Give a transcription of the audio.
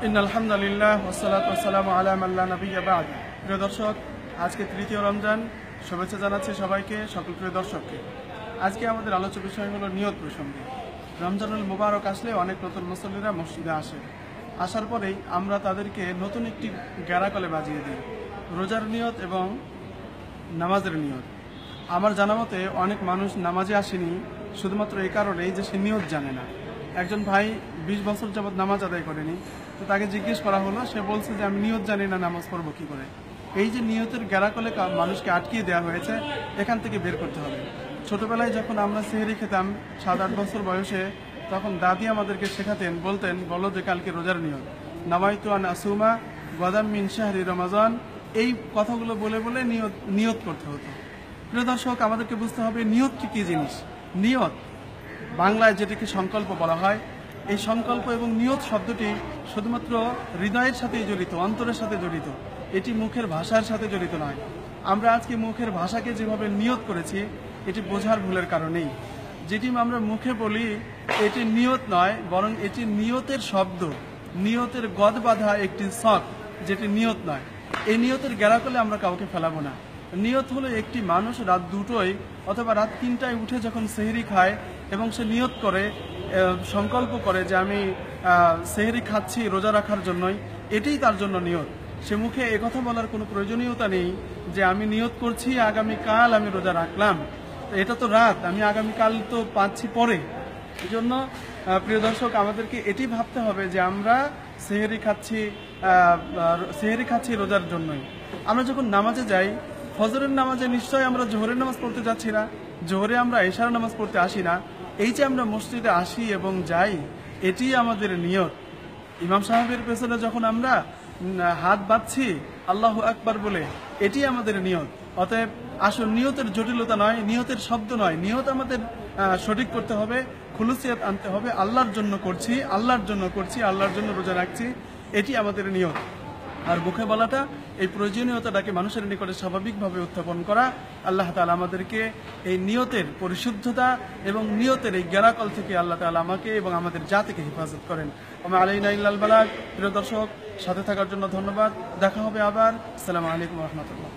ইন্নাল হামদুলিল্লাহ ওয়াসসালাতু ওয়াসসালামু আলা মান লা নাবিয়্যা বা'দ। প্রিয় দর্শক, আজকে তৃতীয় রমজান। শুভেচ্ছা জানাচ্ছি সবাইকে, সকল প্রিয় দর্শককে। আজকে আমাদের আলোচ্য বিষয় হলো নিয়ত প্রসঙ্গে। রমজানুল মুবারক আসলে অনেক নতুন মুসল্লিরা মসজিদে আসে। আসার পরেই আমরা তাদেরকে নতুন একটি গ্যারাকলে বাজিয়ে দিই, রোজার নিয়ত এবং নামাজের নিয়ত। আমার জানা মতে অনেক মানুষ নামাজে আসেনি শুধুমাত্র এই কারণেই যে সে নিয়ত জানে না। একজন ভাই 20 বছর যাবৎ নামাজ আদায় করেনি, তো তাকে জিজ্ঞেস করা হলো, সে বলছে যে আমি নিয়ত জানি না, নামাজ পড়বো কি করে। এই যে নিয়তের গ্যারাকলে মানুষকে আটকিয়ে দেওয়া হয়েছে, এখান থেকে বের করতে হবে। ছোটবেলায় যখন আমরা সেহরি খেতাম 7-8 বছর বয়সে, তখন দাদি আমাদেরকে শেখাতেন, বলতেন, বলো যে কালকে রোজার নিয়ত, নাওয়াইতু আন আসুমা গাদাম মিন শাহরি রমাজান। এই কথাগুলো বলে বলে নিয়ত করতে হতো। প্রিয় দর্শক, আমাদেরকে বুঝতে হবে নিয়তটি কি জিনিস। নিয়ত বাংলায় যেটিকে সংকল্প বলা হয়, এই সংকল্প এবং নিয়ত শব্দটি শুধুমাত্র হৃদয়ের সাথেই জড়িত, অন্তরের সাথে জড়িত। এটি মুখের ভাষার সাথে জড়িত নয়। আমরা আজকে মুখের ভাষাকে যেভাবে নিয়ত করেছি, এটি বোঝার ভুলের কারণেই। যেটি আমরা মুখে বলি এটি নিয়ত নয়, বরং এটি নিয়তের শব্দ, নিয়তের গদ বাঁধা একটি শখ, যেটি নিয়ত নয়। এই নিয়তের গ্যারাকলে আমরা কাউকে ফেলাবো না। নিয়ত হলো একটি মানুষ রাত 2টোয় অথবা রাত 3টায় উঠে যখন সেহরি খায় এবং সে নিয়ত করে, সংকল্প করে যে আমি সেহরি খাচ্ছি রোজা রাখার জন্যই, এটাই তার জন্য নিয়ত। সে মুখে একথা বলার কোনো প্রয়োজনীয়তা নেই যে আমি নিয়ত করছি আগামীকাল আমি রোজা রাখলাম, এটা তো রাত, আমি আগামীকাল তো পাচ্ছি পরে। এই জন্য প্রিয় দর্শক, আমাদেরকে এটি ভাবতে হবে যে আমরা সেহরি খাচ্ছি রোজার জন্যই। আমরা যখন নামাজে যাই, ফজরের নামাজে নিশ্চয়ই আমরা জোহরের নামাজ পড়তে যাচ্ছি না, জোহরে আমরা এশার নামাজ পড়তে আসি না। এই যে আমরা মসজিদে আসি এবং যাই, এটি আমাদের নিয়ত। ইমাম সাহেবের পেছনে যখন আমরা হাত বাঁধছি আল্লাহু আকবার বলে, এটি আমাদের নিয়ত। অতএব আসল নিয়তের জটিলতা নয়, নিয়তের শব্দ নয়, নিয়ত আমাদের সঠিক করতে হবে, খুলুসিয়াত আনতে হবে। আল্লাহর জন্য করছি, আল্লাহর জন্য করছি, আল্লাহর জন্য রোজা রাখছি, এটি আমাদের নিয়ত। আর মুখে বলাটা, এই প্রয়োজনীয়তাটাকে মানুষের নিকটে স্বাভাবিকভাবে উত্থাপন করা। আল্লাহ তাআলা আমাদেরকে এই নিয়তের পরিশুদ্ধতা এবং নিয়তের এই গ্যারাকল থেকে আল্লাহ তাআলা আমাকে এবং আমাদের জাতিকে হেফাজত করেন। ওমা আলাইনা ইল্লাল বালাগ। প্রিয় দর্শক, সাথে থাকার জন্য ধন্যবাদ। দেখা হবে আবার। আসসালামু আলাইকুম ওয়া রাহমাতুল্লাহ।